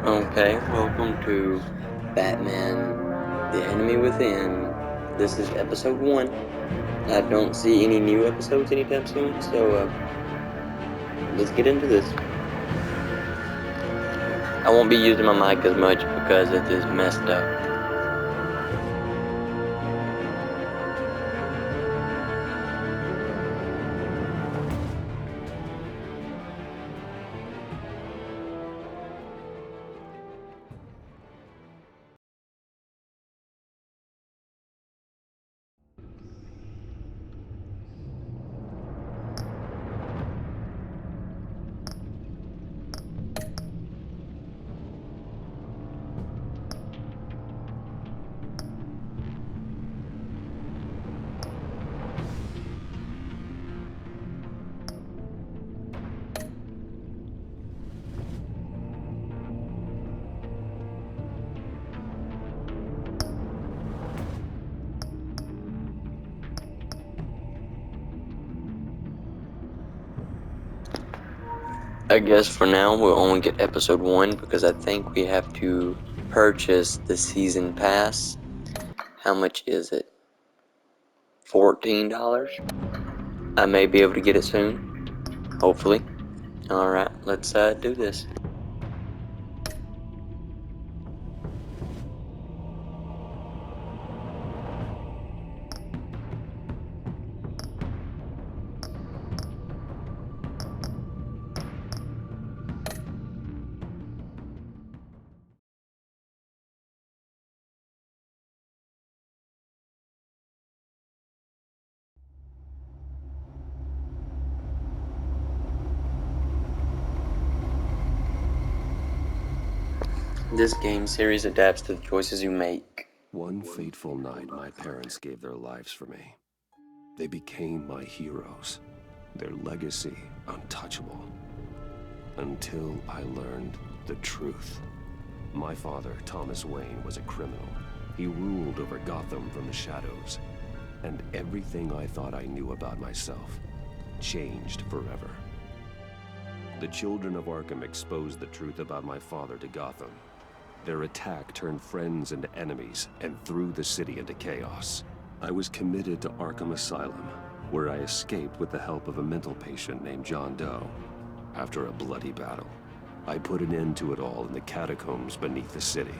Okay, welcome to Batman, The Enemy Within. This is episode 1. I don't see any new episodes anytime soon, so let's get into this. I won't be using my mic as much because it is messed up. I guess for now we'll only get episode 1 because I think we have to purchase the season pass. How much is it? $14? I may be able to get it soon. Hopefully. Alright, let's do this. This game series adapts to the choices you make. One fateful night, my parents gave their lives for me. They became my heroes, their legacy untouchable. Until I learned the truth. My father, Thomas Wayne, was a criminal. He ruled over Gotham from the shadows. And everything I thought I knew about myself changed forever. The children of Arkham exposed the truth about my father to Gotham. Their attack turned friends into enemies and threw the city into chaos. I was committed to Arkham Asylum, where I escaped with the help of a mental patient named John Doe. After a bloody battle, I put an end to it all in the catacombs beneath the city.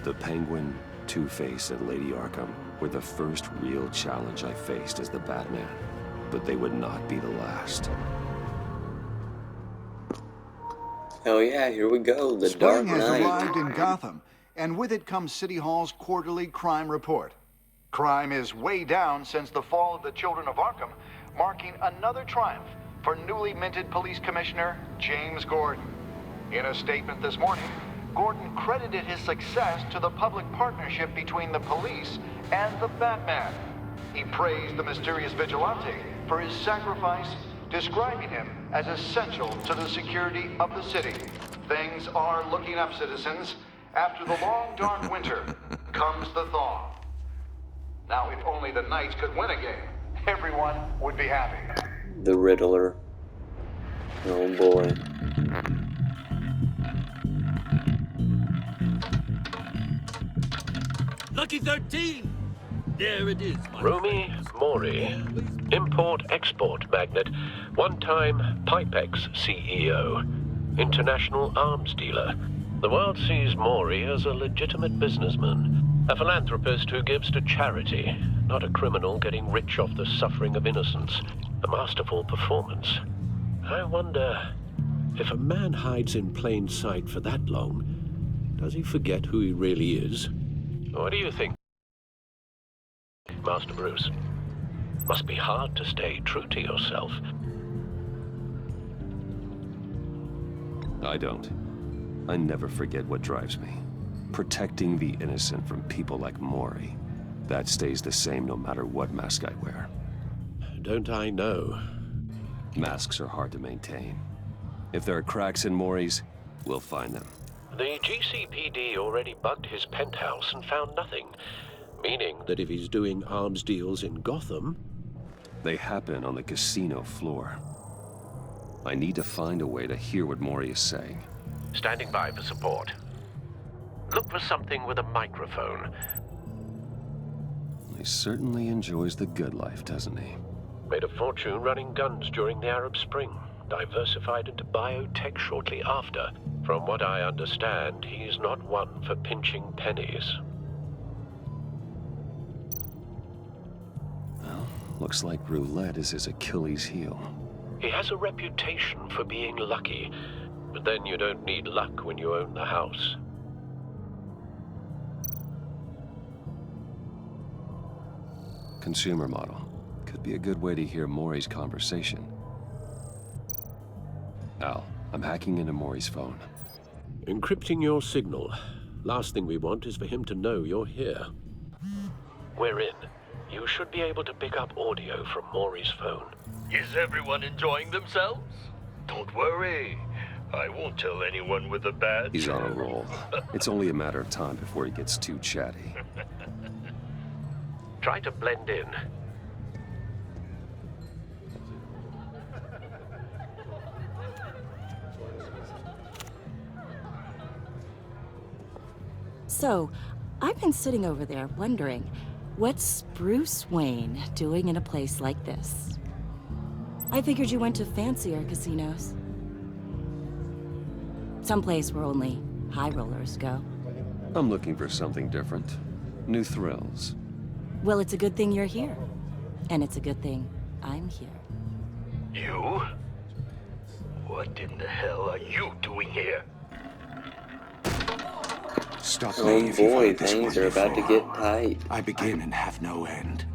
The Penguin, Two-Face, and Lady Arkham were the first real challenge I faced as the Batman, but they would not be the last. Oh yeah, here we go, the Dark Spring has Knight. arrived in Gotham, and with it comes City Hall's quarterly crime report. Crime is way down since the fall of the Children of Arkham, marking another triumph for newly minted Police Commissioner James Gordon. In a statement this morning, Gordon credited his success to the public partnership between the police and the Batman. He praised the mysterious vigilante for his sacrifice, describing him as essential to the security of the city. Things are looking up, citizens. After the long, dark winter comes the thaw. Now, if only the Knights could win a game, everyone would be happy. The Riddler. Oh boy. Lucky 13! There it is, my Rumi Mori, import-export magnate, one-time Pipex CEO, international arms dealer. The world sees Mori as a legitimate businessman, a philanthropist who gives to charity, not a criminal getting rich off the suffering of innocence. A masterful performance. I wonder, If a man hides in plain sight for that long, does he forget who he really is? what do you think, Master Bruce? Must be hard to stay true to yourself. I don't. I never forget what drives me. Protecting the innocent from people like Mori. That stays the same no matter what mask I wear. Don't I know? Masks are hard to maintain. If there are cracks in Mori's, we'll find them. The GCPD already bugged his penthouse and found nothing, meaning That if he's doing arms deals in Gotham, They happen on the casino floor. I need to find a way to hear what Mori is saying. standing by for support. Look for something with a microphone. He certainly enjoys the good life, doesn't he? Made a fortune running guns during the Arab Spring. Diversified into biotech shortly after. From what I understand, he's not one for pinching pennies. Well, looks like roulette is his Achilles heel. He has a reputation for being lucky, but then you don't need luck when you own the house. Consumer model. Could be a good way to hear Maury's conversation. Al, I'm hacking into Maury's phone. Encrypting your signal. Last thing we want is for him to know you're here. We're in. You should be able to pick up audio from Maury's phone. Is everyone enjoying themselves? Don't worry. I won't tell anyone with a badge. He's on a roll. It's only a matter of time before he gets too chatty. Try to blend in. So, I've been sitting over there wondering, what's Bruce Wayne doing in a place like this? I figured you went to fancier casinos. Someplace where only high rollers go. I'm looking for something different. New thrills. Well, it's a good thing you're here. And it's a good thing I'm here. You? What in the hell are you doing here? Stop Oh me if you've boy, heard this things one are about to before. get tight. I begin and have no end.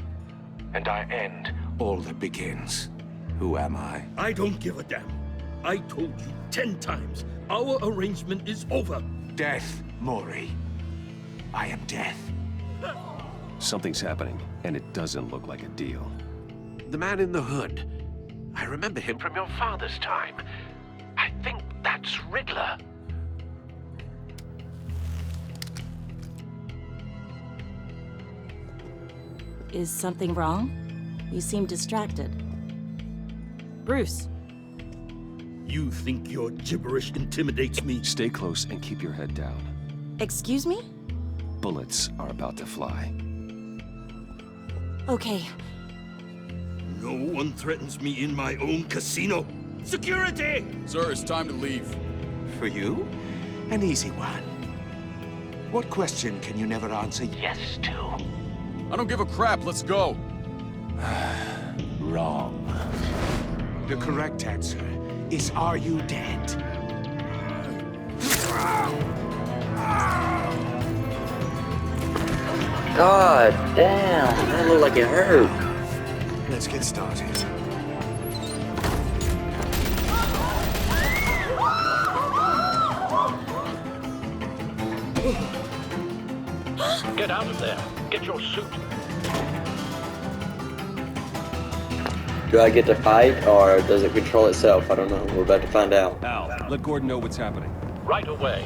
And I end all that begins. Who am I? I don't give a damn. I told you 10 times. Our arrangement is over. Death, Maury. I am death. Something's happening, and it doesn't look like a deal. The man in the hood. I remember him from your father's time. I think that's Riddler. Is something wrong? You seem distracted. Bruce. You think your gibberish intimidates me? Stay close and keep your head down. Excuse me? Bullets are about to fly. Okay. No one threatens me in my own casino. Security! Sir, it's time to leave. For you? An easy one. What question can you never answer yes to? I don't give a crap, let's go. Wrong. The correct answer is, are you dead? God damn, that looked like it hurt. Let's get started. Get out of there. Get your suit. Do I get to fight, or does it control itself? I don't know. We're about to find out. Al, let Gordon know what's happening. Right away.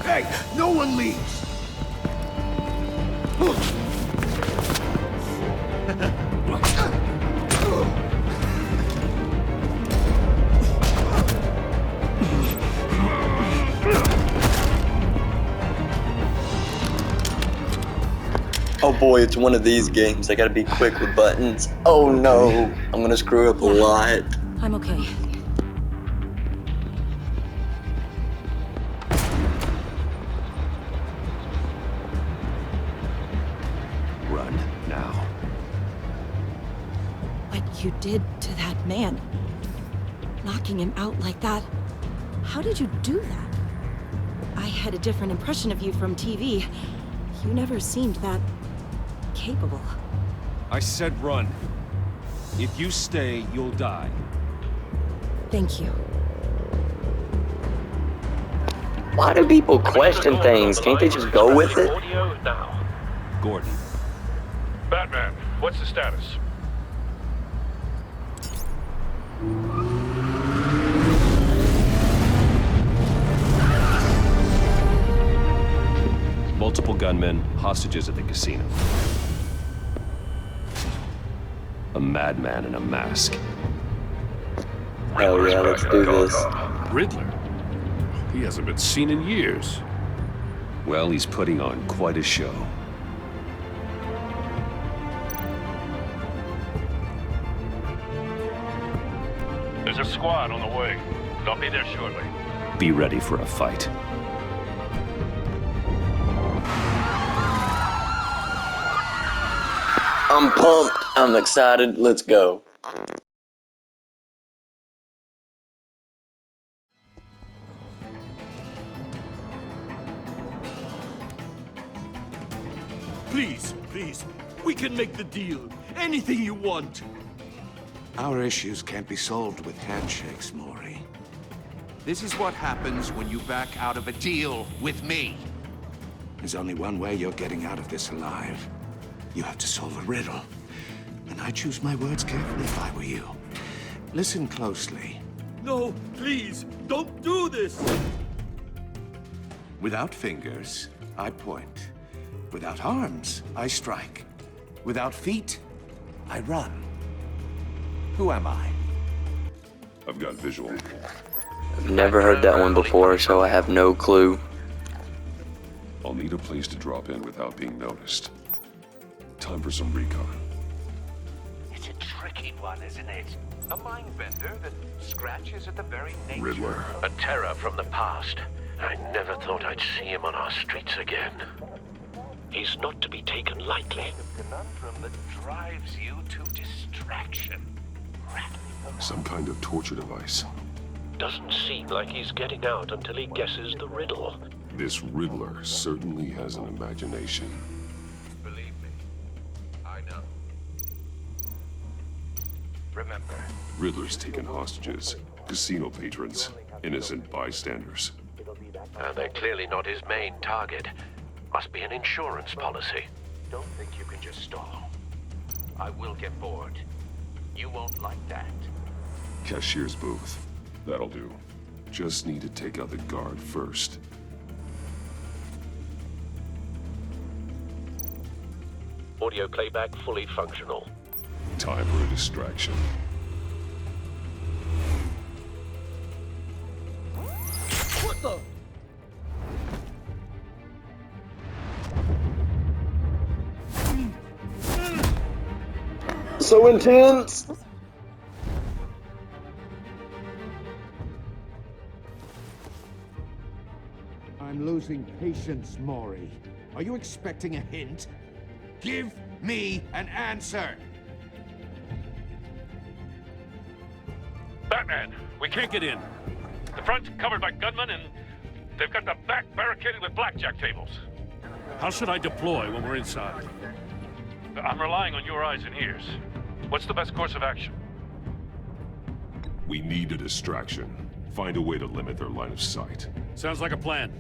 Hey, no one leaves! Oh boy, it's one of these games. I gotta be quick with buttons. Oh no, I'm gonna screw up a lot. I'm okay. Run, now. What you did to that man, knocking him out like that, how did you do that? I had a different impression of you from TV. You never seemed that capable. I said run. If you stay, you'll die. Thank you. Why do people question things? Can't they just go with it? Audio now. Gordon. Batman, what's the status? Multiple gunmen, hostages at the casino. A madman in a mask. Hell yeah, let's do this. Riddler? He hasn't been seen in years. Well, he's putting on quite a show. There's a squad on the way. They'll be there shortly. Be ready for a fight. I'm pumped. I'm excited. Let's go. Please, please, we can make the deal. Anything you want. Our issues can't be solved with handshakes, Maury. This is what happens when you back out of a deal with me. There's only one way you're getting out of this alive. You have to solve a riddle. And I choose my words carefully if I were you. Listen closely. No, please, don't do this. Without fingers, I point. Without arms, I strike. Without feet, I run. Who am I? I've got visual. I've never heard that one before, so I have no clue. I'll need a place to drop in without being noticed. Time for some recon. It's a tricky one, isn't it? A mind bender that scratches at the very nature. Riddler. A terror from the past. I never thought I'd see him on our streets again. He's not to be taken lightly. The conundrum that drives you to distraction. Some kind of torture device. Doesn't seem like he's getting out until he guesses the riddle. This Riddler certainly has an imagination. Believe me, I know. Remember, Riddler's taken hostages, casino patrons, innocent bystanders. They're clearly not his main target. Must be an insurance policy. don't think you can just stall. I will get bored. You won't like that. Cashier's booth. That'll do. Just need to take out the guard first. Audio playback fully functional. Time for a distraction. What the? So intense! I'm losing patience, Maury. Are you expecting a hint? Give me an answer! Batman, we can't get in. The front's covered by gunmen, and they've got the back barricaded with blackjack tables. How should I deploy when we're inside? I'm relying on your eyes and ears. What's the best course of action? We need a distraction. Find a way to limit their line of sight. Sounds like a plan.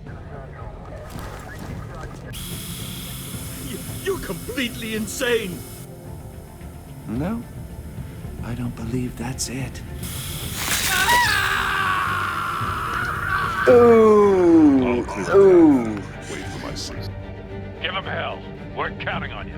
You're completely insane! No, I don't believe that's it. Ooh! Ooh! Wait for my signal. Give him hell. We're counting on you.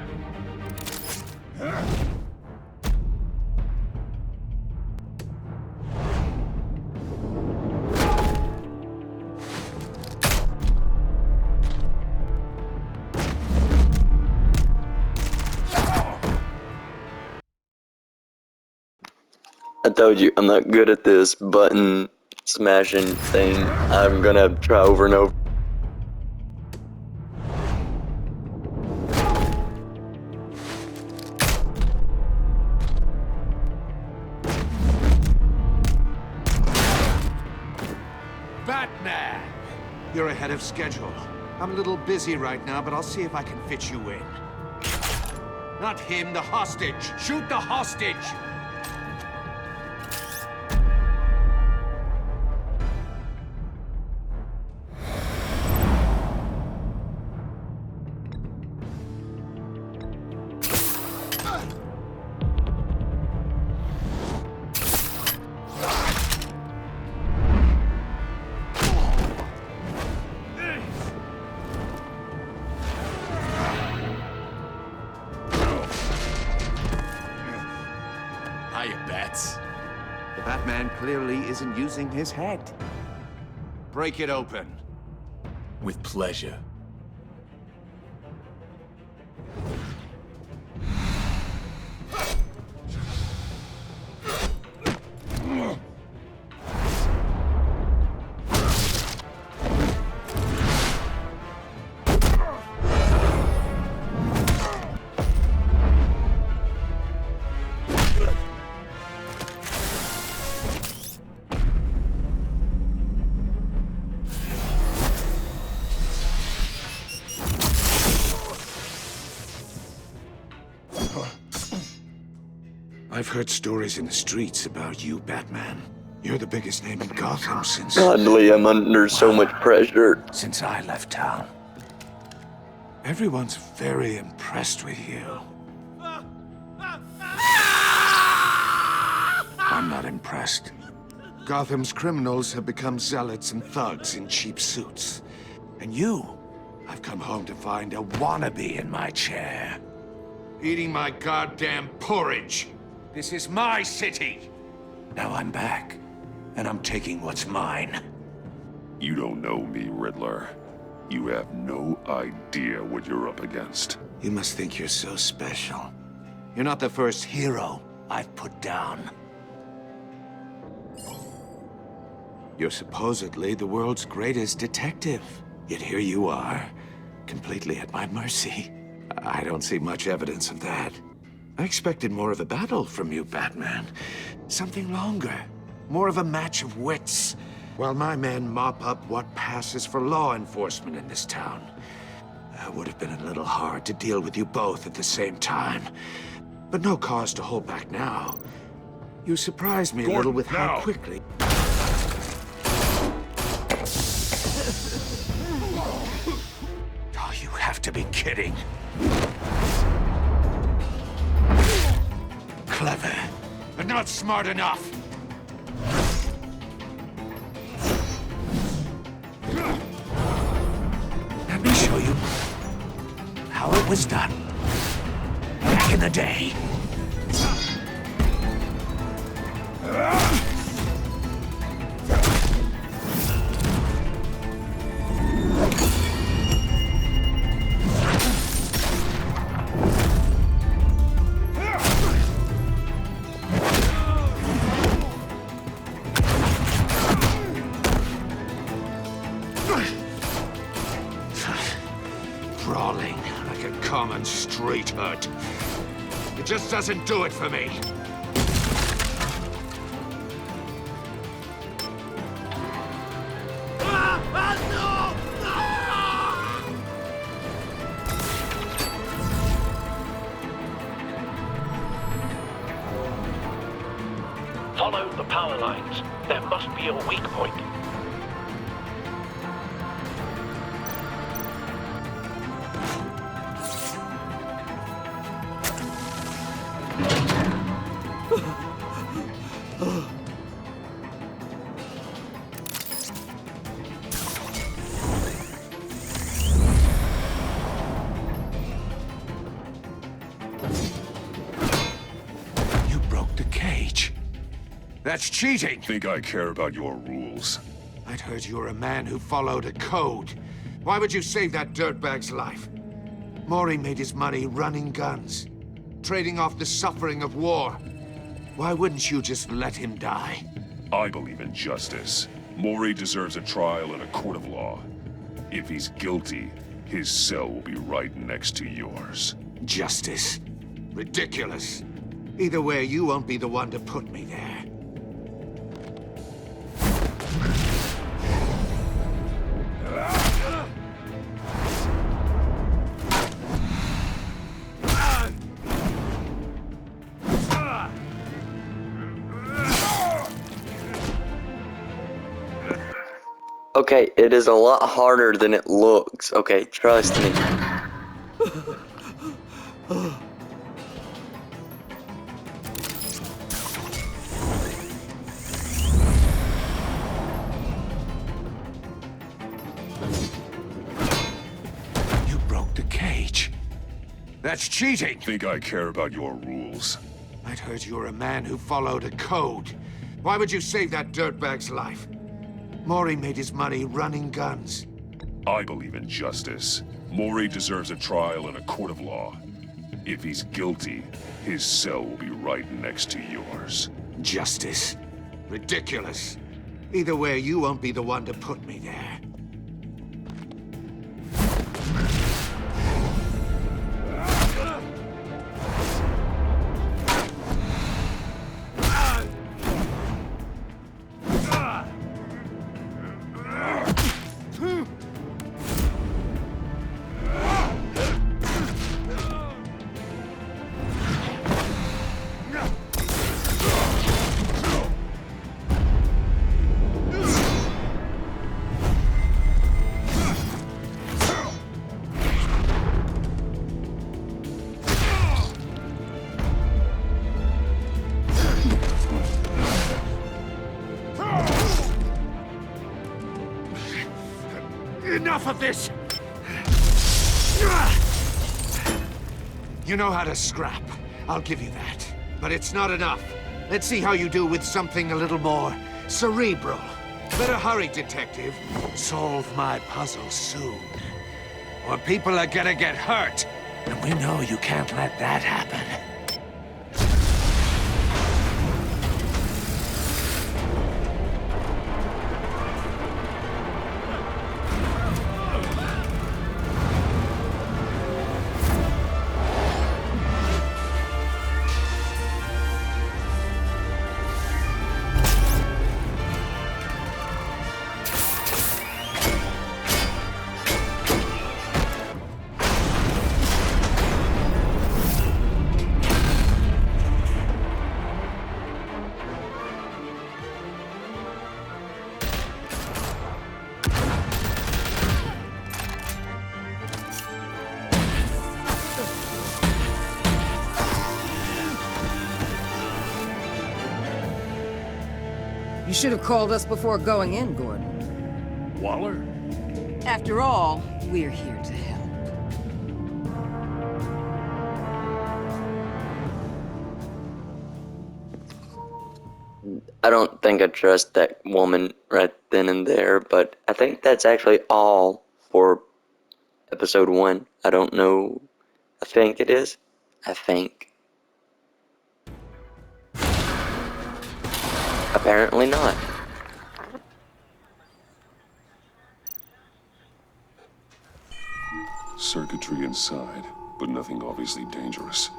I told you, I'm not good at this button smashing thing. I'm gonna try over and over. Batman! You're ahead of schedule. I'm a little busy right now, but I'll see if I can fit you in. Not him, the hostage! Shoot the hostage! Hiya, Bats. The Batman clearly isn't using his head. Break it open. With pleasure. I've heard stories in the streets about you, Batman. You're the biggest name in Gotham since... Godly, I'm under so much pressure. Since I left town. Everyone's very impressed with you. I'm not impressed. Gotham's criminals have become zealots and thugs in cheap suits. And you, I've come home to find a wannabe in my chair. Eating my goddamn porridge. This is my city. Now I'm back, and I'm taking what's mine. You don't know me, Riddler. You have no idea what you're up against. You must think you're so special. You're not the first hero I've put down. You're supposedly the world's greatest detective. Yet here you are, completely at my mercy. I don't see much evidence of that. I expected more of a battle from you, Batman. Something longer. More of a match of wits. While my men mop up what passes for law enforcement in this town. It would have been a little hard to deal with you both at the same time. But no cause to hold back now. You surprised me a little with how quickly... Oh, you have to be kidding. Clever, but not smart enough. Let me show you how it was done back in the day. Brawling like a common street hut. It just doesn't do it for me. Follow the power lines. There must be a weak point. You broke the cage. That's cheating! Think I care about your rules? I'd heard you were a man who followed a code. Why would you save that dirtbag's life? Maury made his money running guns, trading off the suffering of war. Why wouldn't you just let him die? I believe in justice. Maury deserves a trial in a court of law. If he's guilty, his cell will be right next to yours. Justice? Ridiculous. Either way, you won't be the one to put me there. Okay, it is a lot harder than it looks. Okay, trust me. You broke the cage. That's cheating! Think I care about your rules? I'd heard you were a man who followed a code. Why would you save that dirtbag's life? Maury made his money running guns. I believe in justice. Maury deserves a trial in a court of law. If he's guilty, his cell will be right next to yours. Justice? Ridiculous. Either way, you won't be the one to put me there. Enough of this! You know how to scrap. I'll give you that. But it's not enough. Let's see how you do with something a little more cerebral. Better hurry, detective. Solve my puzzle soon. Or people are gonna get hurt. And we know you can't let that happen. You should have called us before going in, Gordon. Waller? After all, we're here to help. I don't think I trust that woman right then and there, but I think that's actually all for episode 1. I don't know. I think it is. I think. Apparently not. Circuitry inside, but nothing obviously dangerous.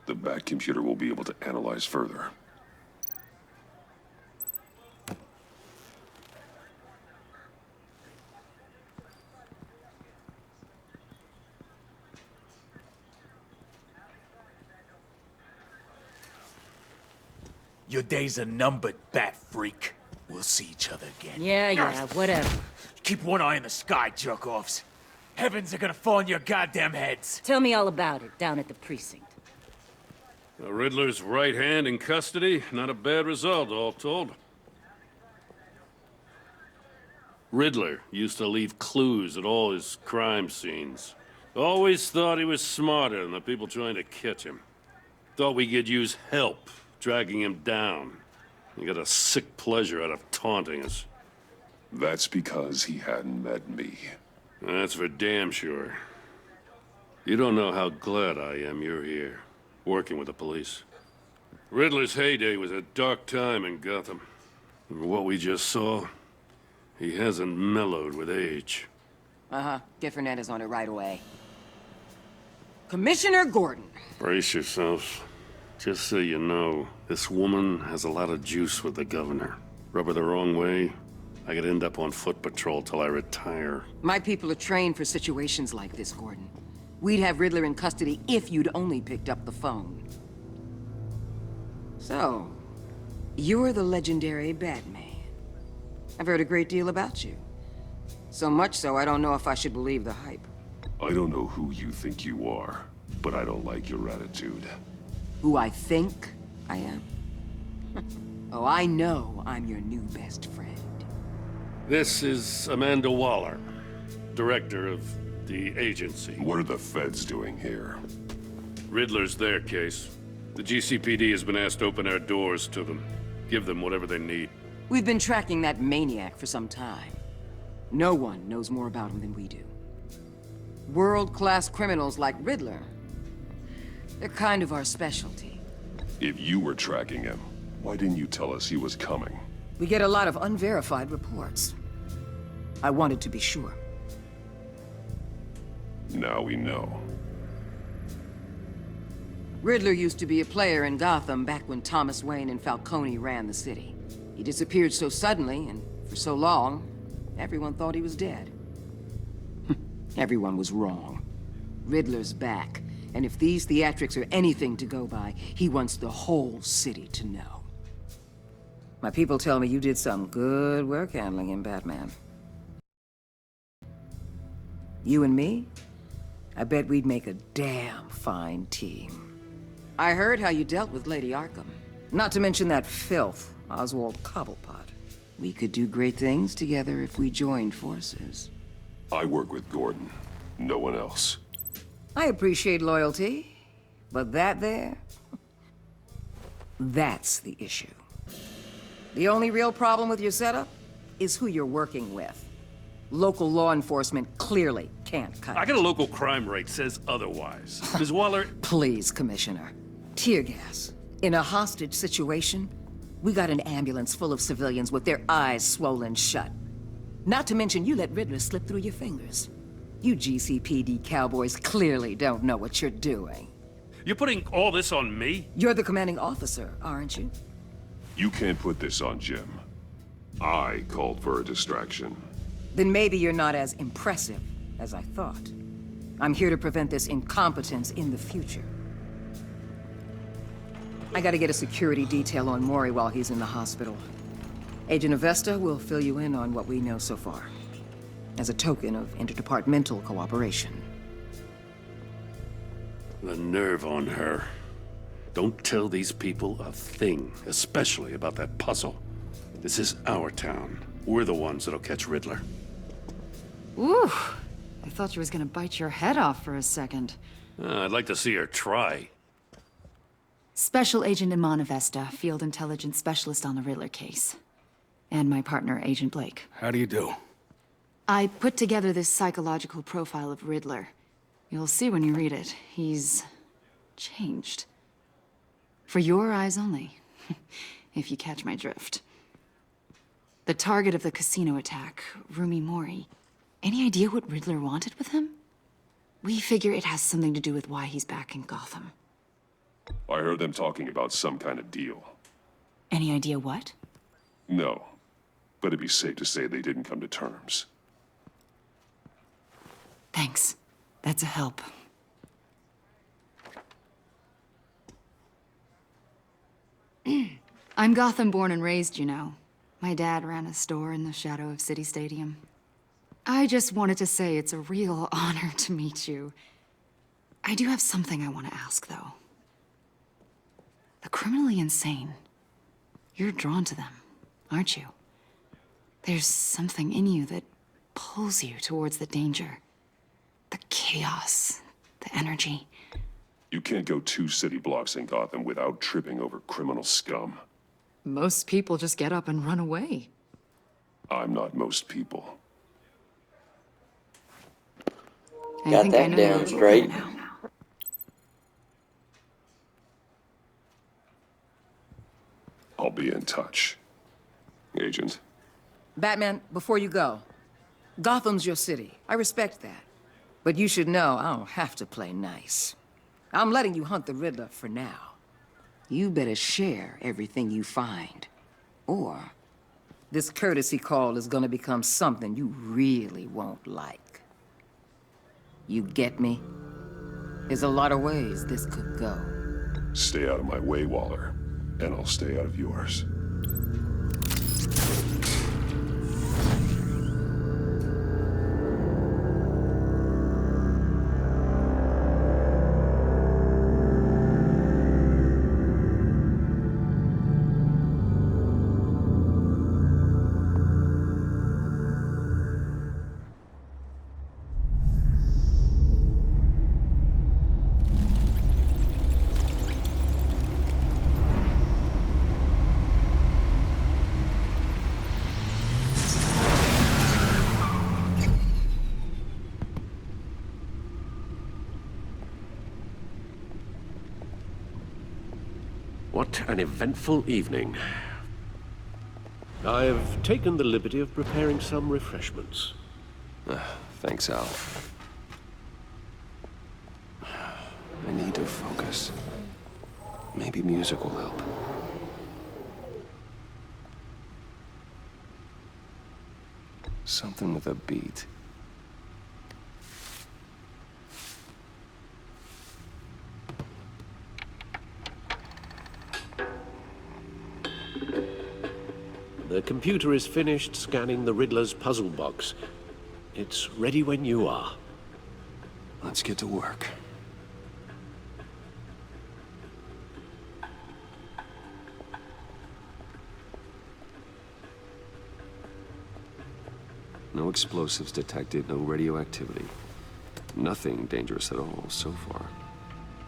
The back computer will be able to analyze further. Your days are numbered, bat freak. We'll see each other again. Yeah, whatever. Keep one eye in the sky, jerk-offs. Heavens are gonna fall on your goddamn heads. Tell me all about it down at the precinct. The Riddler's right hand in custody. Not a bad result, all told. Riddler used to leave clues at all his crime scenes. Always thought he was smarter than the people trying to catch him. Thought we could use help dragging him down. He got a sick pleasure out of taunting us. That's because he hadn't met me. That's for damn sure. You don't know how glad I am you're here, working with the police. Riddler's heyday was a dark time in Gotham. And what we just saw, he hasn't mellowed with age. Uh-huh. Get Fernandez on it right away. Commissioner Gordon. Brace yourselves. Just so you know, this woman has a lot of juice with the governor. Rub her the wrong way, I could end up on foot patrol till I retire. My people are trained for situations like this, Gordon. We'd have Riddler in custody if you'd only picked up the phone. So, you're the legendary Batman. I've heard a great deal about you. So much so, I don't know if I should believe the hype. I don't know who you think you are, but I don't like your attitude. Who I think I am? Oh, I know I'm your new best friend. This is Amanda Waller, director of the agency. What are the feds doing here? Riddler's their case. The GCPD has been asked to open our doors to them. Give them whatever they need. We've been tracking that maniac for some time. No one knows more about him than we do. World-class criminals like Riddler. They're kind of our specialty. If you were tracking him, why didn't you tell us he was coming? We get a lot of unverified reports. I wanted to be sure. Now we know. Riddler used to be a player in Gotham back when Thomas Wayne and Falcone ran the city. He disappeared so suddenly and for so long, everyone thought he was dead. Everyone was wrong. Riddler's back, and if these theatrics are anything to go by, he wants the whole city to know. My people tell me you did some good work handling him, Batman. You and me? I bet we'd make a damn fine team. I heard how you dealt with Lady Arkham. Not to mention that filth, Oswald Cobblepot. We could do great things together if we joined forces. I work with Gordon. No one else. I appreciate loyalty, but that there... that's the issue. The only real problem with your setup is who you're working with. Local law enforcement clearly can't cut I it. got a local crime rate says otherwise. Ms. Waller... Please, Commissioner. Tear gas. In a hostage situation, we got an ambulance full of civilians with their eyes swollen shut. Not to mention you let Riddler slip through your fingers. You GCPD cowboys clearly don't know what you're doing. You're putting all this on me? You're the commanding officer, aren't you? You can't put this on Jim. I called for a distraction. Then maybe you're not as impressive as I thought. I'm here to prevent this incompetence in the future. I gotta get a security detail on Maury while he's in the hospital. Agent Avesta will fill you in on what we know so far, as a token of interdepartmental cooperation. The nerve on her. Don't tell these people a thing, especially about that puzzle. This is our town. We're the ones that'll catch Riddler. Ooh, I thought she was gonna bite your head off for a second. I'd like to see her try. Special Agent Iman Avesta, Field Intelligence Specialist on the Riddler case. And my partner, Agent Blake. How do you do? I put together this psychological profile of Riddler. You'll see when you read it. He's... changed. For your eyes only, if you catch my drift. The target of the casino attack, Rumi Mori. Any idea what Riddler wanted with him? We figure it has something to do with why he's back in Gotham. I heard them talking about some kind of deal. Any idea what? No, but it'd be safe to say they didn't come to terms. Thanks. That's a help. I'm Gotham born and raised, you know. My dad ran a store in the shadow of City Stadium. I just wanted to say it's a real honor to meet you. I do have something I want to ask, though. The criminally insane. You're drawn to them, aren't you? There's something in you that pulls you towards the danger. The chaos, the energy. You can't go 2 city blocks in Gotham without tripping over criminal scum. Most people just get up and run away. I'm not most people. Got that down straight. I'll be in touch. Agent. Batman, before you go, Gotham's your city. I respect that. But you should know I don't have to play nice. I'm letting you hunt the Riddler for now. You better share everything you find. Or this courtesy call is gonna become something you really won't like. You get me? There's a lot of ways this could go. Stay out of my way, Waller, and I'll stay out of yours. What an eventful evening. I've taken the liberty of preparing some refreshments. Thanks, Al. I need to focus. Maybe music will help. Something with a beat. The computer is finished scanning the Riddler's puzzle box. It's ready when you are. Let's get to work. No explosives detected, no radioactivity. Nothing dangerous at all so far.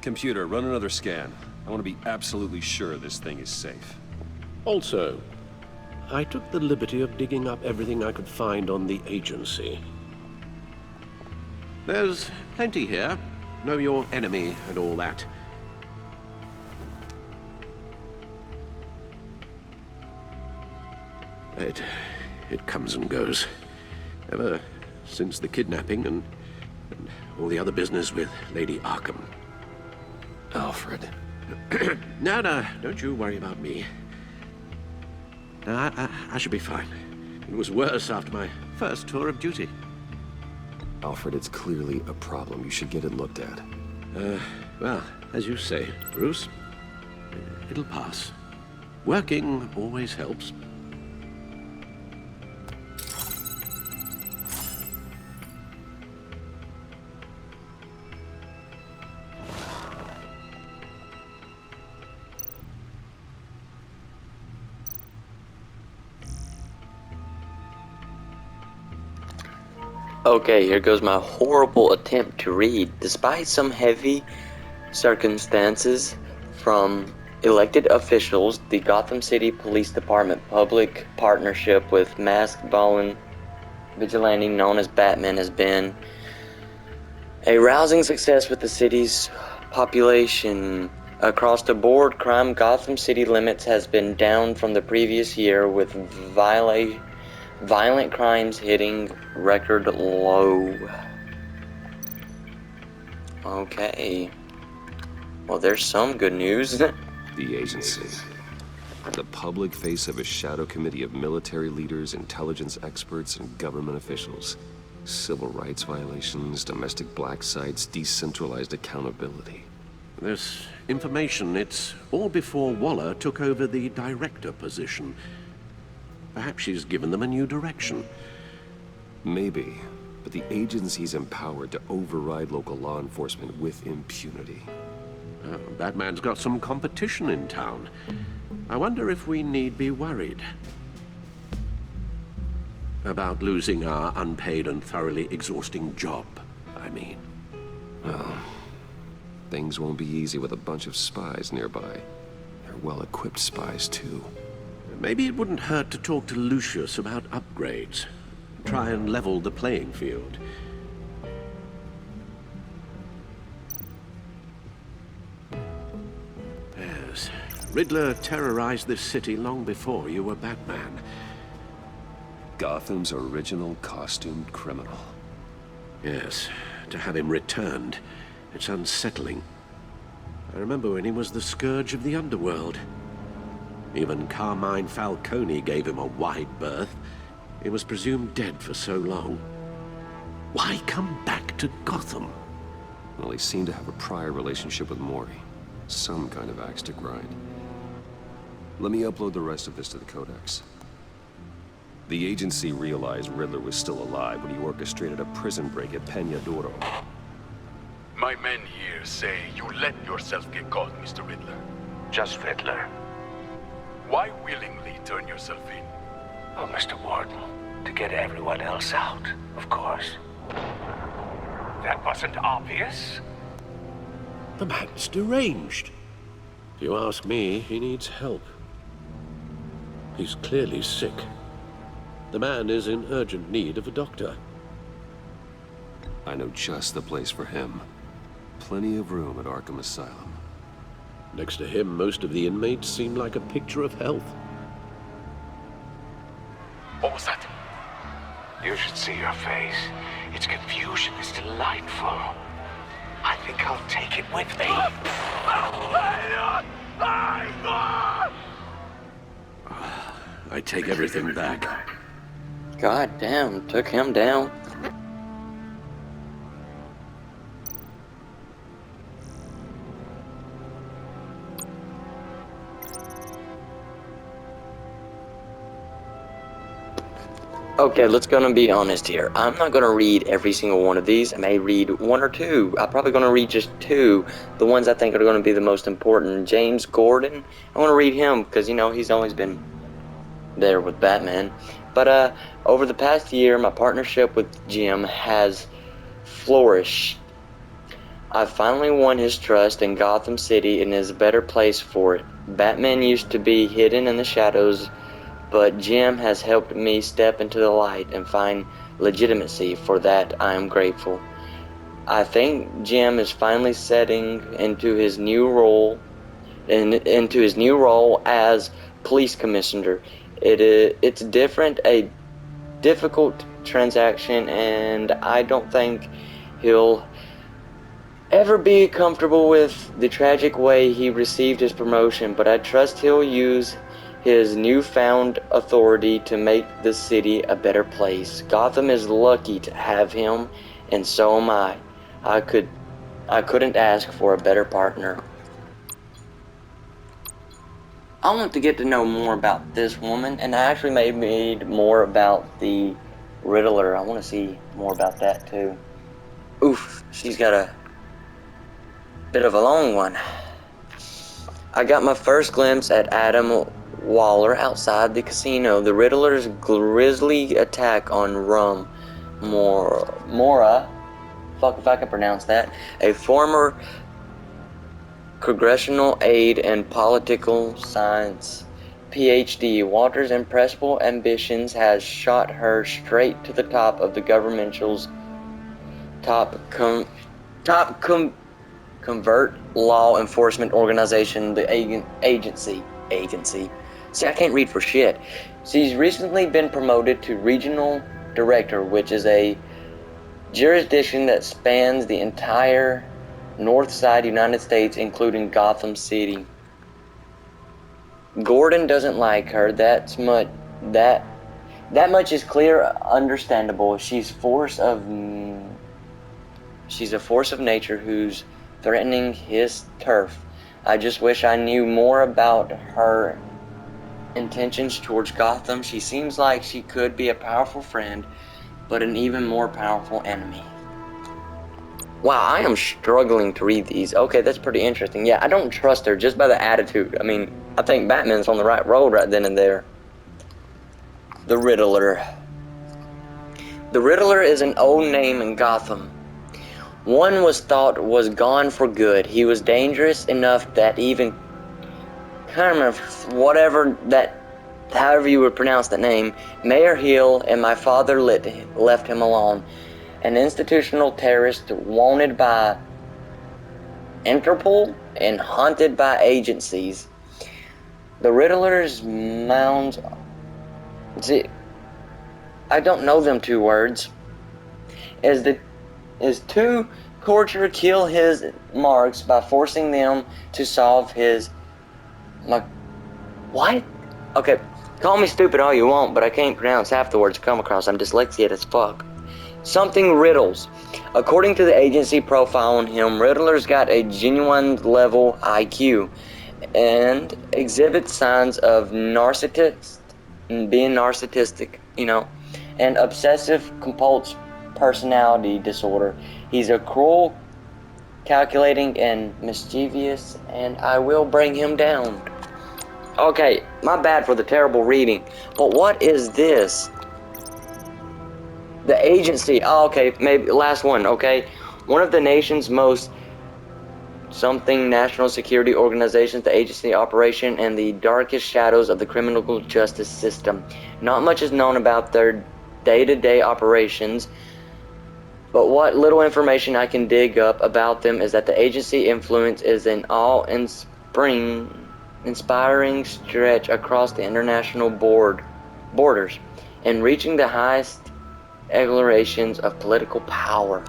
Computer, run another scan. I want to be absolutely sure this thing is safe. Also, I took the liberty of digging up everything I could find on the agency. There's plenty here. Know your enemy and all that. It comes and goes. Ever since the kidnapping and all the other business with Lady Arkham. Alfred. No, don't you worry about me. No, I should be fine. It was worse after my first tour of duty. Alfred, it's clearly a problem. You should get it looked at. Well, as you say, Bruce, it'll pass. Working always helps. Okay, here goes my horrible attempt to read. Despite some heavy circumstances from elected officials, the Gotham City Police Department public partnership with masked vigilante known as Batman has been a rousing success with the city's population. Across the board, crime Gotham City limits has been down from the previous year, with violent crimes hitting record low. Okay. Well, there's some good news. The agency. The public face of a shadow committee of military leaders, intelligence experts, and government officials. Civil rights violations, domestic black sites, decentralized accountability. This information, it's all before Waller took over the director position. Perhaps she's given them a new direction. Maybe, but the agency's empowered to override local law enforcement with impunity. Batman's got some competition in town. I wonder if we need be worried about losing our unpaid and thoroughly exhausting job, I mean. Well, things won't be easy with a bunch of spies nearby. They're well-equipped spies, too. Maybe it wouldn't hurt to talk to Lucius about upgrades. Try and level the playing field. Yes, Riddler terrorized this city long before you were Batman. Gotham's original costumed criminal. Yes, to have him returned, it's unsettling. I remember when he was the scourge of the underworld. Even Carmine Falcone gave him a wide berth. He was presumed dead for so long. Why come back to Gotham? Well, he seemed to have a prior relationship with Mori. Some kind of axe to grind. Let me upload the rest of this to the Codex. The agency realized Riddler was still alive when he orchestrated a prison break at Peñadoro. My men here say you let yourself get caught, Mr. Riddler. Just Riddler. Why willingly turn yourself in? Oh, Mr. Warden, to get everyone else out, of course. That wasn't obvious. The man's deranged. If you ask me, he needs help. He's clearly sick. The man is in urgent need of a doctor. I know just the place for him. Plenty of room at Arkham Asylum. Next to him, most of the inmates seem like a picture of health. What was that? You should see your face. Its confusion is delightful. I think I'll take it with me. I take everything back. God damn, took him down. Okay, let's gonna be honest here. I'm not gonna read every single one of these. I may read one or two. I'm probably gonna read just two. The ones I think are gonna be the most important. James Gordon. I wanna read him because, you know, he's always been there with Batman. But over the past year, my partnership with Jim has flourished. I finally won his trust, and Gotham City is a better place for it. Batman used to be hidden in the shadows, but Jim has helped me step into the light and find legitimacy. For that, I am grateful. I think Jim is finally setting into his new role as police commissioner. It's a difficult transaction, and I don't think he'll ever be comfortable with the tragic way he received his promotion, but I trust he'll use his newfound authority to make the city a better place. Gotham is lucky to have him, and so am I. I couldn't ask for a better partner. I want to get to know more about this woman, and I actually made more about the Riddler. I want to see more about that too. Oof, she's got a bit of a long one. I got my first glimpse at Adam Waller outside the casino. The Riddler's grisly attack on Mora, fuck if I can pronounce that, a former congressional aide and political science PhD. Walter's impressive ambitions has shot her straight to the top of the governmental's covert law enforcement organization, the agency. See, I can't read for shit. She's recently been promoted to regional director, which is a jurisdiction that spans the entire North Side United States, including Gotham City. Gordon doesn't like her. That much is clear, understandable. She's a force of nature who's threatening his turf. I just wish I knew more about her intentions towards Gotham. She seems like she could be a powerful friend, but an even more powerful enemy. Wow, I am struggling to read these. Okay, that's pretty interesting. Yeah, I don't trust her just by the attitude. I mean, I think Batman's on the right road right then and there. The Riddler. The Riddler is an old name in Gotham. One was thought was gone for good. He was dangerous enough that even however you would pronounce that name, Mayor Hill and my father left him alone. An institutional terrorist wanted by Interpol and haunted by agencies. The Riddler's mounds. I don't know them two words. Is to torture, kill his marks by forcing them to solve his. What? Okay, call me stupid all you want, but I can't pronounce half the words I come across. I'm dyslexic as fuck. Something riddles. According to the agency profile on him, Riddler's got a genuine level IQ and exhibits signs of being narcissistic, and obsessive compulsive personality disorder. He's a cruel, calculating, and mischievous, and I will bring him down. Okay, my bad for the terrible reading, but what is this? The agency. Oh, okay, maybe last one, okay? One of the nation's most national security organizations, the agency operation in the darkest shadows of the criminal justice system. Not much is known about their day-to-day operations, but what little information I can dig up about them is that the agency influence is an inspiring stretch across the international borders and reaching the highest explorations of political power.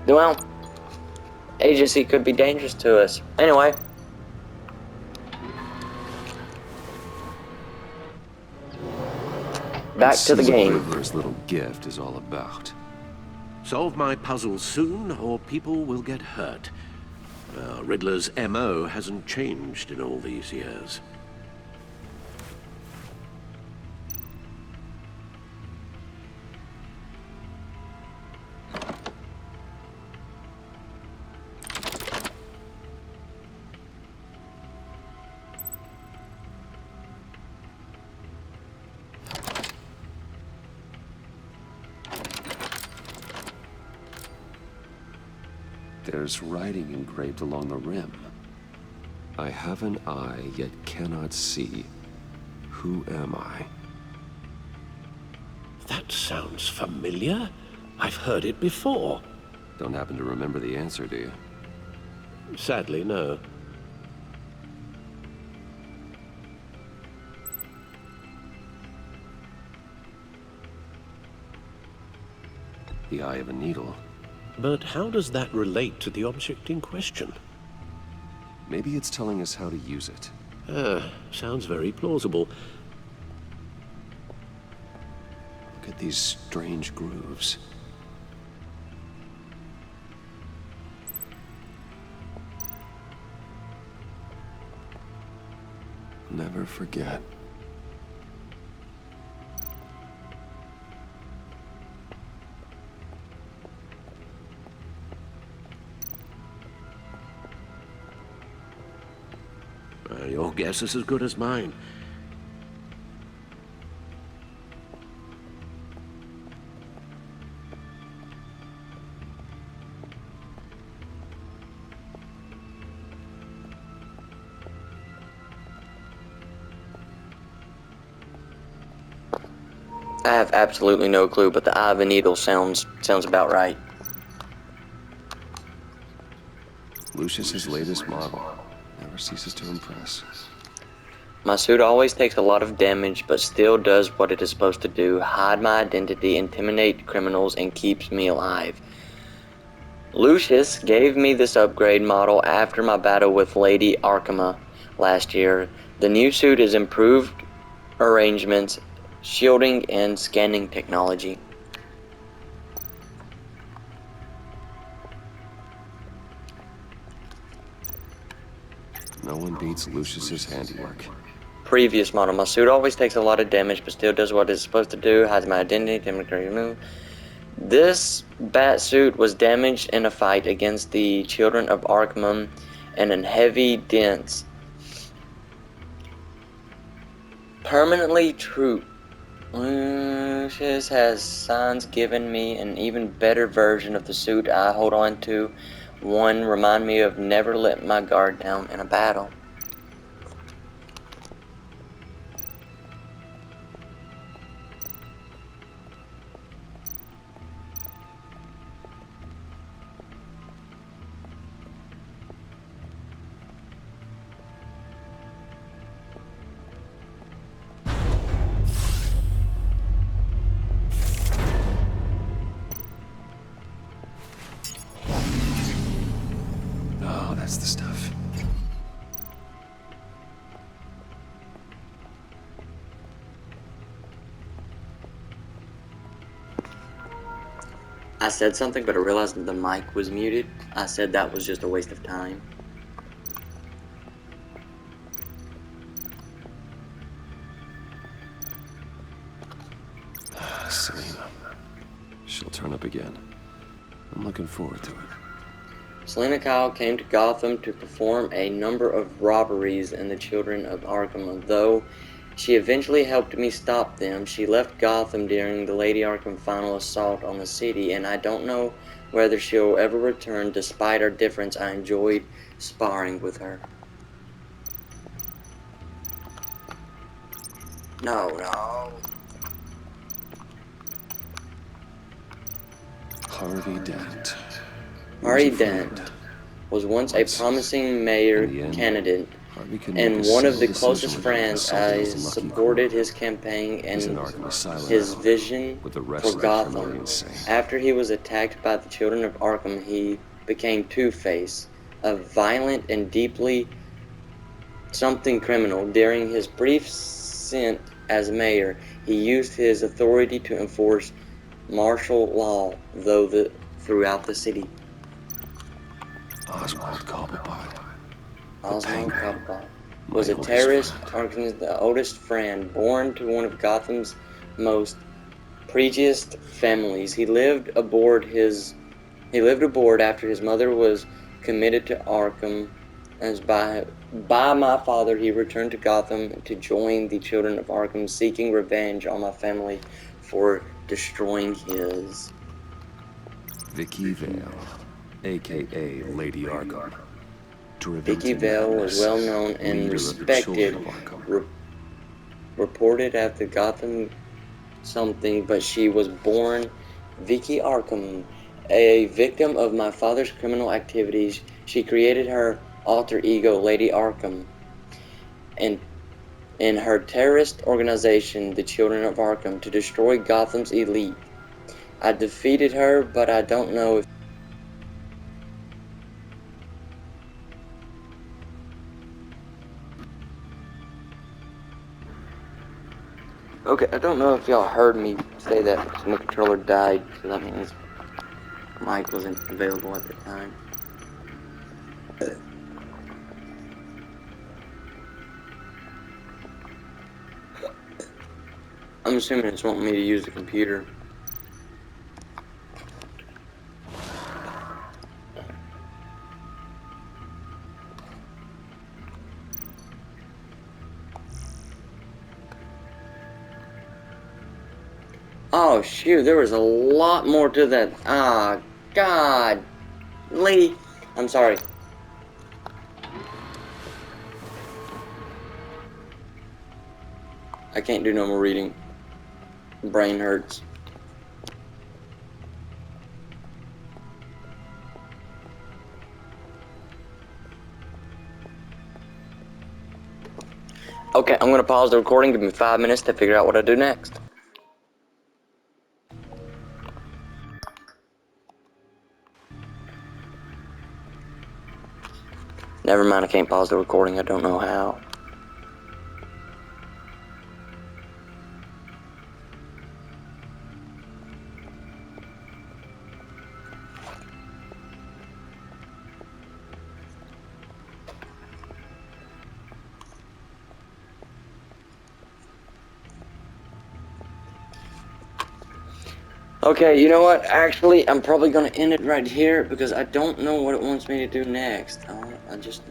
Well, agency could be dangerous to us. Anyway. Back to the game. What Riddler's little gift is all about. Solve my puzzle soon, or people will get hurt. Riddler's MO hasn't changed in all these years. There's writing engraved along the rim. I have an eye, yet cannot see. Who am I? That sounds familiar. I've heard it before. Don't happen to remember the answer, do you? Sadly, no. The eye of a needle. But how does that relate to the object in question? Maybe it's telling us how to use it. Sounds very plausible. Look at these strange grooves. Never forget. Your guess is as good as mine. I have absolutely no clue, but the eye of a needle sounds about right. Lucius's latest model. Never ceases to impress. My suit always takes a lot of damage, but still does what it is supposed to do: hide my identity, intimidate criminals, and keeps me alive. Lucius gave me this upgrade model after my battle with Lady Arkham last year. The new suit is improved arrangements, shielding, and scanning technology. No one beats Lucius's handiwork. Previous model. My suit always takes a lot of damage, but still does what it's supposed to do. Hides my identity, remove. This bat suit was damaged in a fight against the children of Arkham, and in heavy dents. Permanently true. Lucius has since given me an even better version of the suit I hold on to. One remind me of never let my guard down in a battle. Oh, that's the stuff. I said something, but I realized that the mic was muted. I said that was just a waste of time. Selena. She'll turn up again. I'm looking forward to it. Selena Kyle came to Gotham to perform a number of robberies in the children of Arkham. Though she eventually helped me stop them, she left Gotham during the Lady Arkham final assault on the city, and I don't know whether she'll ever return. Despite our difference, I enjoyed sparring with her. No. Harvey Dent. Harvey Dent was once a promising mayor candidate and one of the closest friends. I supported his campaign and his vision for Gotham. After he was attacked by the children of Arkham, he became Two-Face, a violent and deeply something criminal. During his brief stint as mayor, he used his authority to enforce martial law throughout the city. Oswald Cobblepot. Oswald Cobblepot was a terrorist, Arkham's the oldest friend, born to one of Gotham's most prejudiced families. He lived aboard after his mother was committed to Arkham. As by my father, he returned to Gotham to join the children of Arkham, seeking revenge on my family for destroying his. Vicky Vale. aka Lady Arkham. Vicky Vale was well known and respected, reported at the Gotham something, but she was born Vicky Arkham, a victim of my father's criminal activities. She created her alter ego, Lady Arkham, and in her terrorist organization, the Children of Arkham, to destroy Gotham's elite. I defeated her, but I don't know if... Okay, I don't know if y'all heard me say that my controller died, so that means mic wasn't available at the time. I'm assuming it's wanting me to use the computer. Oh shoot, there was a lot more to that. Ah, God. Lee, I'm sorry. I can't do no more reading. Brain hurts. Okay, I'm gonna pause the recording. Give me 5 minutes to figure out what I do next. Never mind, I can't pause the recording. I don't know how. Okay, you know what? Actually, I'm probably gonna end it right here because I don't know what it wants me to do next. I just...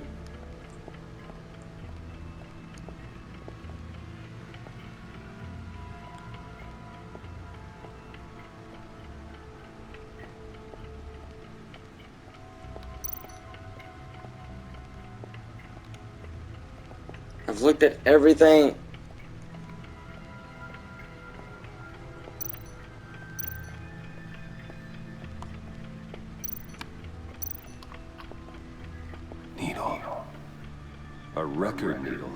I've looked at everything. Needle. A record needle.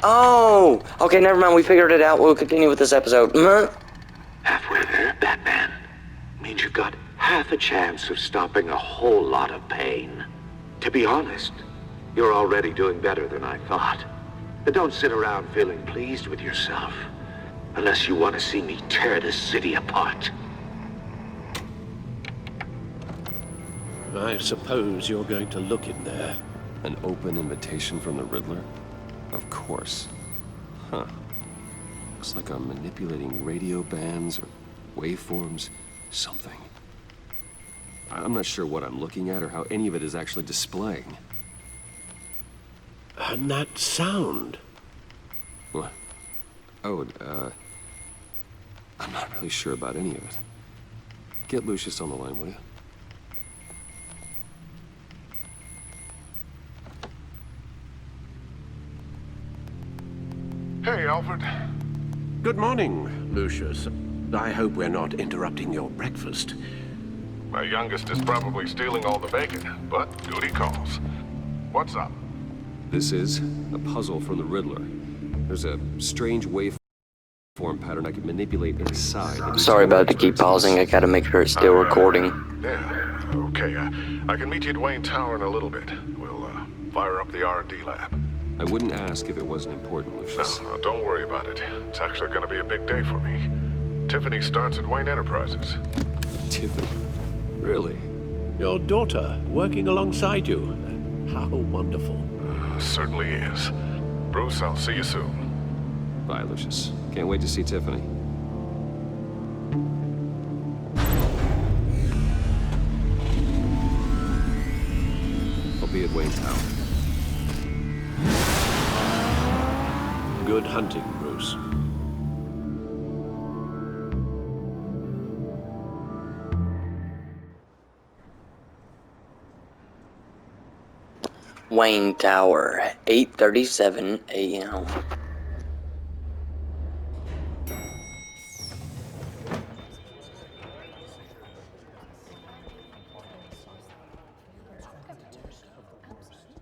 Oh! Okay, never mind. We figured it out. We'll continue with this episode. Halfway there, Batman. Means you've got half a chance of stopping a whole lot of pain. To be honest, you're already doing better than I thought. But don't sit around feeling pleased with yourself. Unless you want to see me tear this city apart. I suppose you're going to look in there. An open invitation from the Riddler? Of course. Huh. Looks like I'm manipulating radio bands or waveforms, something. I'm not sure what I'm looking at or how any of it is actually displaying. And that sound? What? Oh, I'm not really sure about any of it. Get Lucius on the line, will you? Hey, Alfred. Good morning, Lucius. I hope we're not interrupting your breakfast. My youngest is probably stealing all the bacon, but duty calls. What's up? This is a puzzle from the Riddler. There's a strange waveform pattern I can manipulate inside. Sorry about to keep pausing. I gotta make sure it's still recording. Yeah, okay. I can meet you at Wayne Tower in a little bit. We'll fire up the R&D lab. I wouldn't ask if it wasn't important, Lucius. No, don't worry about it. It's actually going to be a big day for me. Tiffany starts at Wayne Enterprises. Tiffany? Really? Your daughter working alongside you. How wonderful. Certainly is. Bruce, I'll see you soon. Bye, Lucius. Can't wait to see Tiffany. I'll be at Wayne Tower. Good hunting, Bruce. Wayne Tower, 8:37 a.m.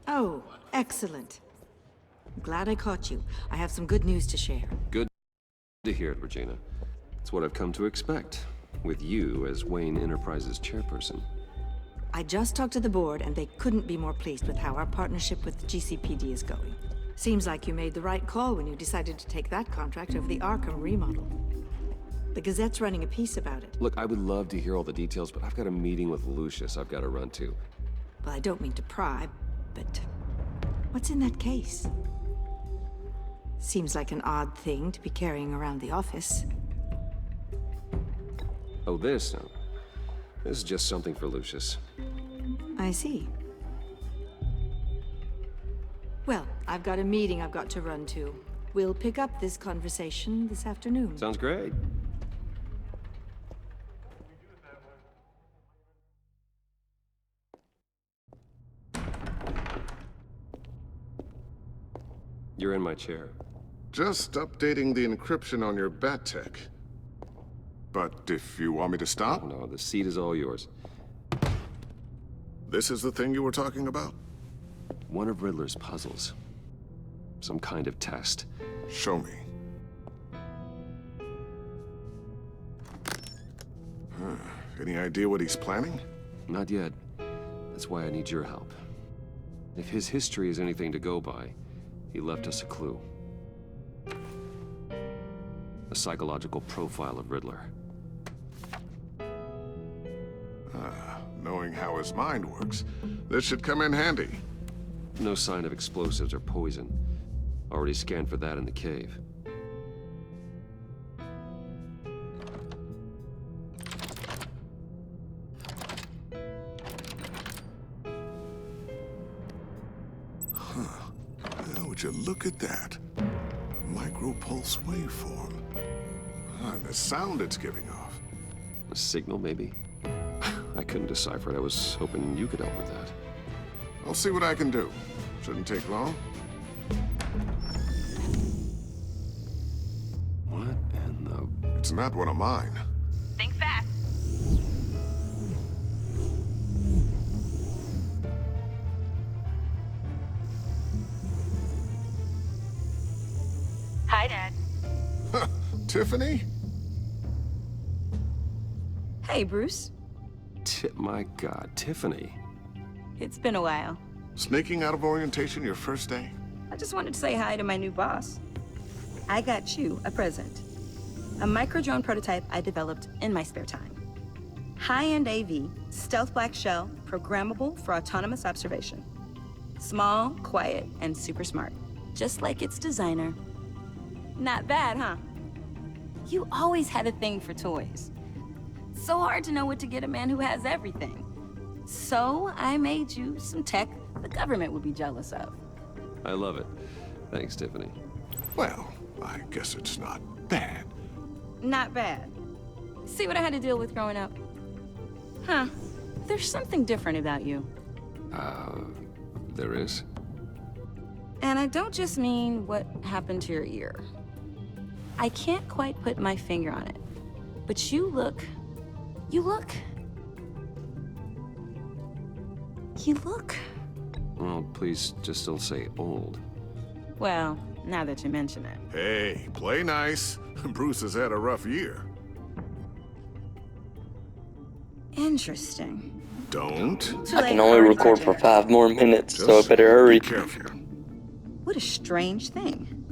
Oh, excellent. I'm glad I caught you. I have some good news to share. Good to hear it, Regina. It's what I've come to expect, with you as Wayne Enterprises chairperson. I just talked to the board, and they couldn't be more pleased with how our partnership with the GCPD is going. Seems like you made the right call when you decided to take that contract over the Arkham remodel. The Gazette's running a piece about it. Look, I would love to hear all the details, but I've got a meeting with Lucius I've got to run to. Well, I don't mean to pry, but what's in that case? Seems like an odd thing to be carrying around the office. Oh, this? No. This is just something for Lucius. I see. Well, I've got a meeting I've got to run to. We'll pick up this conversation this afternoon. Sounds great. You're in my chair. Just updating the encryption on your bat tech. But if you want me to stop? No, the seat is all yours. This is the thing you were talking about? One of Riddler's puzzles. Some kind of test. Show me. Any idea what he's planning? Not yet. That's why I need your help. If his history is anything to go by, he left us a clue. A psychological profile of Riddler. Knowing how his mind works, this should come in handy. No sign of explosives or poison. Already scanned for that in the cave. Would you look at that? Micro-pulse waveform. And the sound it's giving off. A signal, maybe? I couldn't decipher it. I was hoping you could help with that. I'll see what I can do. Shouldn't take long. What in the... It's not one of mine. Think fast. Hi, Dad. Tiffany? Hey, Bruce. My God, Tiffany. It's been a while. Sneaking out of orientation your first day? I just wanted to say hi to my new boss. I got you a present. A micro-drone prototype I developed in my spare time. High-end AV, stealth black shell, programmable for autonomous observation. Small, quiet, and super smart. Just like its designer. Not bad, huh? You always had a thing for toys. So hard to know what to get a man who has everything. So I made you some tech the government would be jealous of. I love it. Thanks, Tiffany. Well, I guess it's not bad. Not bad. See what I had to deal with growing up? Huh. There's something different about you. There is? And I don't just mean what happened to your ear. I can't quite put my finger on it. But you look... Well, please just don't say old. Well, now that you mention it. Hey, play nice. Bruce has had a rough year. Interesting. Don't. I can only record for 5 more minutes, so I better hurry. Be careful. What a strange thing.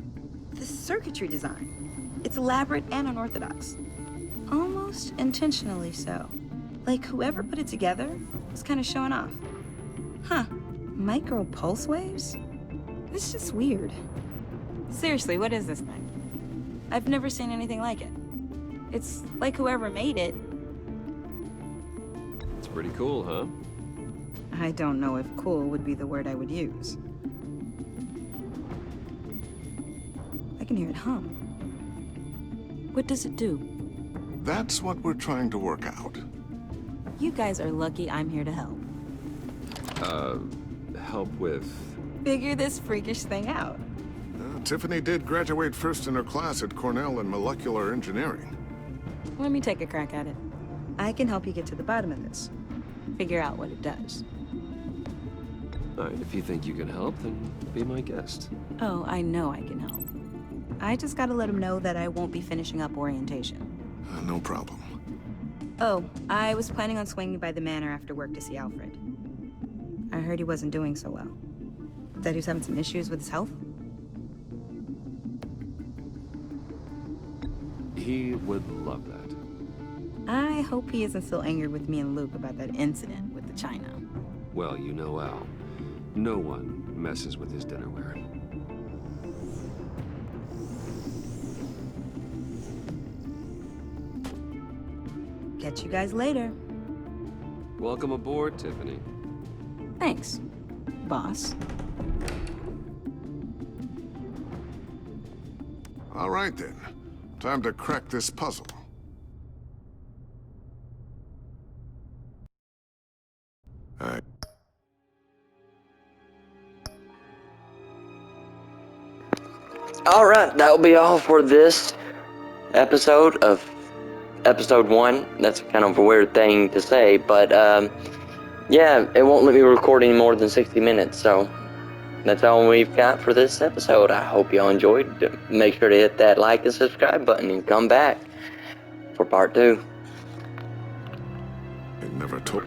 The circuitry design. It's elaborate and unorthodox. Almost intentionally so. Like whoever put it together was kind of showing off. Huh. Micro pulse waves? It's just weird. Seriously, what is this thing? I've never seen anything like it. It's like whoever made it. It's pretty cool, huh? I don't know if cool would be the word I would use. I can hear it hum. What does it do? That's what we're trying to work out. You guys are lucky I'm here to help. help with... Figure this freakish thing out. Tiffany did graduate first in her class at Cornell in molecular engineering. Let me take a crack at it. I can help you get to the bottom of this. Figure out what it does. Alright, if you think you can help, then be my guest. Oh, I know I can help. I just gotta let him know that I won't be finishing up orientation. No problem. Oh, I was planning on swinging by the manor after work to see Alfred. I heard he wasn't doing so well. That he was having some issues with his health? He would love that. I hope he isn't still angry with me and Luke about that incident with the china. Well, you know Al. No one messes with his dinnerware. Catch you guys later. Welcome aboard, Tiffany. Thanks, boss. All right then. Time to crack this puzzle. Alright, that'll be all for this episode of episode 1. That's kind of a weird thing to say, but yeah, it won't let me record any more than 60 minutes, so that's all we've got for this episode. I hope y'all enjoyed. Make sure to hit that like and subscribe button and come back for part 2. It never took.